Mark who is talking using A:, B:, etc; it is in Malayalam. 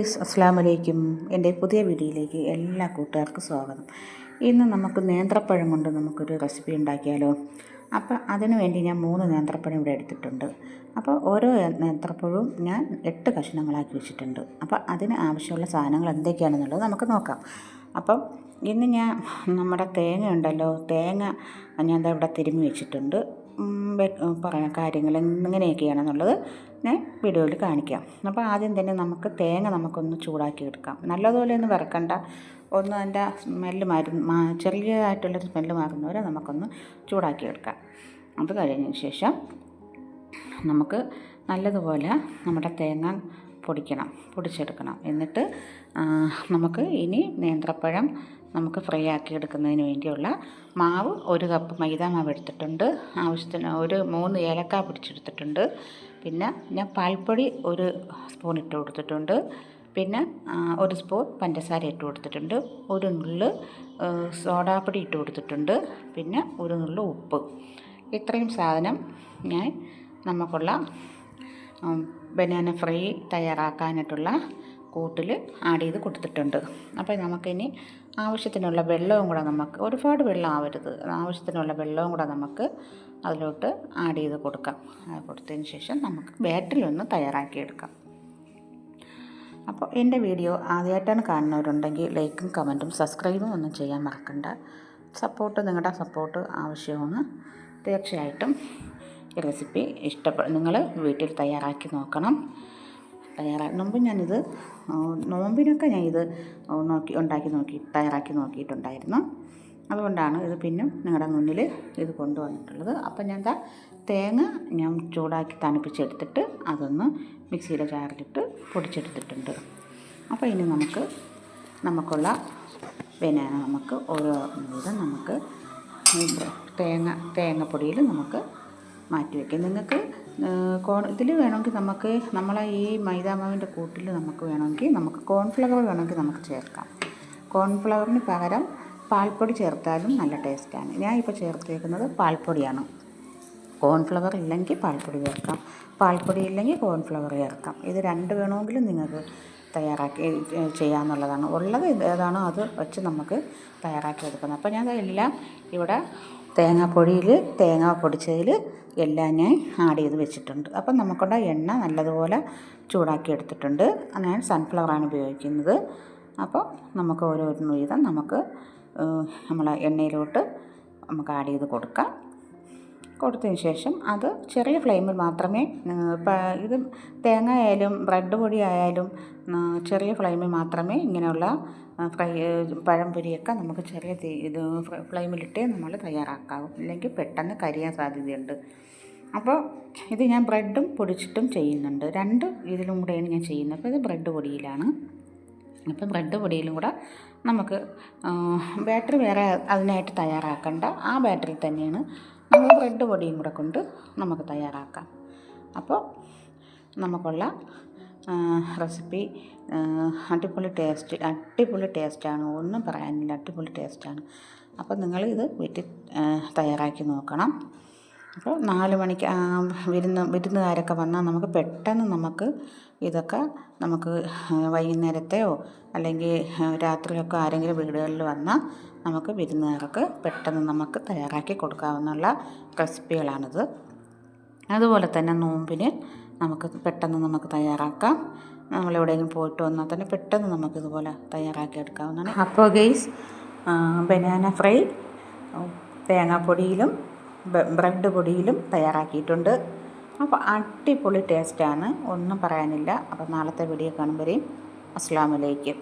A: അസ്സലാമു അലൈക്കും. എൻ്റെ പുതിയ വീഡിയോയിലേക്ക് എല്ലാ കൂട്ടുകാർക്കും സ്വാഗതം. ഇന്ന് നമുക്ക് നേന്ത്രപ്പഴം കൊണ്ട് നമുക്കൊരു റെസിപ്പി ഉണ്ടാക്കിയാലോ. അപ്പോൾ അതിനു വേണ്ടി ഞാൻ 3 നേന്ത്രപ്പഴം ഇവിടെ എടുത്തിട്ടുണ്ട്. അപ്പോൾ ഓരോ നേന്ത്രപ്പഴവും ഞാൻ 8 കഷ്ണങ്ങളാക്കി വെച്ചിട്ടുണ്ട്. അപ്പോൾ അതിന് ആവശ്യമുള്ള സാധനങ്ങൾ എന്തൊക്കെയാണെന്നുള്ളത് നമുക്ക് നോക്കാം. അപ്പം ഇന്ന് ഞാൻ നമ്മുടെ തേങ്ങ ഉണ്ടല്ലോ, തേങ്ങ ഞാൻ ഇവിടെ തിരുമ്മി വെച്ചിട്ടുണ്ട്. പറയാം കാര്യങ്ങൾ എങ്ങനെയൊക്കെയാണെന്നുള്ളത് ഞാൻ വീഡിയോയിൽ കാണിക്കാം. അപ്പോൾ ആദ്യം തന്നെ നമുക്ക് തേങ്ങ നമുക്കൊന്ന് ചൂടാക്കി എടുക്കാം. നല്ലതുപോലെ ഒന്ന് വറക്കണ്ട, ഒന്ന് അതിൻ്റെ സ്മെല്ല് ചെറിയതായിട്ടുള്ള സ്മെല്ല് മാറുന്നവരെ നമുക്കൊന്ന് ചൂടാക്കി എടുക്കാം. അത് കഴിഞ്ഞതിന് ശേഷം നമുക്ക് നല്ലതുപോലെ നമ്മുടെ തേങ്ങ പൊടിച്ചെടുക്കണം. എന്നിട്ട് നമുക്ക് ഇനി നേന്ത്രപ്പഴം നമുക്ക് ഫ്രൈ ആക്കി എടുക്കുന്നതിന് വേണ്ടിയുള്ള മാവ് 1 കപ്പ് മൈദ മാവ് എടുത്തിട്ടുണ്ട്. ആവശ്യത്തിന് 3 ഏലക്ക പൊടിച്ചെടുത്തിട്ടുണ്ട്. പിന്നെ ഞാൻ പാൽപ്പൊടി 1 സ്പൂൺ ഇട്ട് കൊടുത്തിട്ടുണ്ട്. പിന്നെ 1 സ്പൂൺ പഞ്ചസാര ഇട്ട് കൊടുത്തിട്ടുണ്ട്. 1 നുള്ള് സോഡാപ്പൊടി ഇട്ട് കൊടുത്തിട്ടുണ്ട്. പിന്നെ 1 നുള്ള് ഉപ്പ്. ഇത്രയും സാധനം ഞാൻ നമുക്കുള്ള ബനാന ഫ്രൈ തയ്യാറാക്കാനായിട്ടുള്ള കൂട്ടിൽ ആഡ് ചെയ്ത് കൊടുത്തിട്ടുണ്ട്. അപ്പോൾ നമുക്കിനി ആവശ്യത്തിനുള്ള വെള്ളവും കൂടെ നമുക്ക് ഒരുപാട് വെള്ളം ആവരുത്, ആവശ്യത്തിനുള്ള വെള്ളവും കൂടെ നമുക്ക് അതിലോട്ട് ആഡ് ചെയ്ത് കൊടുക്കാം. കൊടുത്തതിന് ശേഷം നമുക്ക് ബാറ്ററിയൊന്ന് തയ്യാറാക്കിയെടുക്കാം. അപ്പോൾ എൻ്റെ വീഡിയോ ആദ്യമായിട്ടാണ് കാണുന്നവരുണ്ടെങ്കിൽ ലൈക്കും കമൻറ്റും സബ്സ്ക്രൈബും ഒന്നും ചെയ്യാൻ മറക്കണ്ട. നിങ്ങളുടെ സപ്പോർട്ട് ആവശ്യമാണ്. തീർച്ചയായിട്ടും ഈ റെസിപ്പി നിങ്ങൾ വീട്ടിൽ തയ്യാറാക്കി നോക്കണം. മുമ്പ് ഞാനിത് നോമ്പിനൊക്കെ ഞാനിത് തയ്യാറാക്കി നോക്കിയിട്ടുണ്ടായിരുന്നു. അതുകൊണ്ടാണ് ഇത് പിന്നെ നിങ്ങളുടെ മുന്നിൽ ഇത് കൊണ്ടുവന്നിട്ടുള്ളത്. അപ്പം ഞാൻ തേങ്ങ ചൂടാക്കി തണുപ്പിച്ചെടുത്തിട്ട് അതൊന്ന് മിക്സിയുടെ ജാറിലിട്ട് പൊടിച്ചെടുത്തിട്ടുണ്ട്. അപ്പോൾ ഇനി നമുക്കുള്ള ബനാന നമുക്ക് ഓരോ വിധം നമുക്ക് തേങ്ങപ്പൊടിയിൽ നമുക്ക് മാറ്റി വയ്ക്കാം. നിങ്ങൾക്ക് ഇതിൽ വേണമെങ്കിൽ നമ്മളെ ഈ മൈദാമാവിൻ്റെ കൂട്ടിൽ നമുക്ക് കോൺഫ്ലവർ വേണമെങ്കിൽ നമുക്ക് ചേർക്കാം. കോൺഫ്ലവറിന് പകരം പാൽപ്പൊടി ചേർത്താലും നല്ല ടേസ്റ്റാണ്. ഞാൻ ഇപ്പോൾ ചേർത്തേക്കുന്നത് പാൽപ്പൊടിയാണ്. കോൺഫ്ലവർ ഇല്ലെങ്കിൽ പാൽപ്പൊടി ചേർക്കാം, പാൽപ്പൊടി ഇല്ലെങ്കിൽ കോൺഫ്ലവർ ചേർക്കാം. ഇത് 2 വേണമെങ്കിലും നിങ്ങൾക്ക് തയ്യാറാക്കി ചെയ്യാമെന്നുള്ളതാണ്. ഉള്ളത് ഏതാണോ അത് വെച്ച് നമുക്ക് തയ്യാറാക്കി എടുക്കുന്നത്. അപ്പോൾ ഞാൻ എല്ലാം ഇവിടെ തേങ്ങ പൊടിച്ചതിൽ എല്ലാം ഞാൻ ആഡ് ചെയ്ത് വെച്ചിട്ടുണ്ട്. അപ്പം നമുക്കുള്ള എണ്ണ നല്ലതുപോലെ ചൂടാക്കി എടുത്തിട്ടുണ്ട്. ഞാൻ സൺഫ്ലവറാണ് ഉപയോഗിക്കുന്നത്. അപ്പോൾ നമുക്ക് ഓരോന്ന് വീതം നമ്മളെ എണ്ണയിലോട്ട് നമുക്ക് ആഡ് ചെയ്ത് കൊടുത്തതിന് ശേഷം അത് ചെറിയ ഫ്ലെയിമിൽ മാത്രമേ, ഇത് തേങ്ങ ആയാലും ബ്രെഡ് പൊടി ആയാലും ചെറിയ ഫ്ലെയിമിൽ മാത്രമേ ഇങ്ങനെയുള്ള പഴംപൊരിയൊക്കെ നമുക്ക് ചെറിയ ഫ്ലെയിമിലിട്ടേ നമ്മൾ തയ്യാറാക്കാവൂ. ഇല്ലെങ്കിൽ പെട്ടെന്ന് കരിയാൻ സാധ്യതയുണ്ട്. അപ്പോൾ ഇത് ഞാൻ ബ്രെഡും പൊടിച്ചിട്ടും ചെയ്യുന്നുണ്ട്. 2 ഇതിലും കൂടെയാണ് ഞാൻ ചെയ്യുന്നത്. അപ്പോൾ ഇത് ബ്രെഡ് പൊടിയിലാണ്. അപ്പോൾ ബ്രെഡ് പൊടിയിലും കൂടെ നമുക്ക് ബാറ്ററി വേറെ അതിനായിട്ട് തയ്യാറാക്കണ്ട. ആ ബാറ്ററി തന്നെയാണ് നമ്മൾ ബ്രെഡ് പൊടിയും കൂടെ കൊണ്ട് നമുക്ക് തയ്യാറാക്കാം. അപ്പോൾ നമുക്കുള്ള റെസിപ്പി അടിപൊളി ടേസ്റ്റാണ്. ഒന്നും പറയാനില്ല, അടിപൊളി ടേസ്റ്റാണ്. അപ്പോൾ നിങ്ങളിത് വീട്ടിൽ തയ്യാറാക്കി നോക്കണം. അപ്പോൾ 4 മണിക്ക് വിരുന്നുകാരൊക്കെ വന്നാൽ നമുക്ക് പെട്ടെന്ന് ഇതൊക്കെ വൈകുന്നേരത്തെയോ അല്ലെങ്കിൽ രാത്രിയൊക്കെ ആരെങ്കിലും വീടുകളിൽ വന്നാൽ നമുക്ക് വിരുന്നുകാർക്ക് പെട്ടെന്ന് നമുക്ക് തയ്യാറാക്കി കൊടുക്കാവുന്ന റെസിപ്പികളാണിത്. അതുപോലെ തന്നെ നോമ്പിന് പെട്ടെന്ന് തയ്യാറാക്കാം. നമ്മളെവിടെയെങ്കിലും പോയിട്ട് വന്നാൽ തന്നെ പെട്ടെന്ന് നമുക്കിതുപോലെ തയ്യാറാക്കി എടുക്കാവുന്നതാണ്. അപ്പോൾ ഗൈസ്, ബനാന ഫ്രൈ തേങ്ങാപ്പൊടിയിലും ബ്രെഡ് പൊടിയിലും തയ്യാറാക്കിയിട്ടുണ്ട്. അപ്പോൾ അടിപൊളി ടേസ്റ്റാണ്, ഒന്നും പറയാനില്ല. അപ്പോൾ നാളത്തെ വീഡിയോ കാണുമ്പോഴേക്കും അസ്സലാമു അലൈക്കും.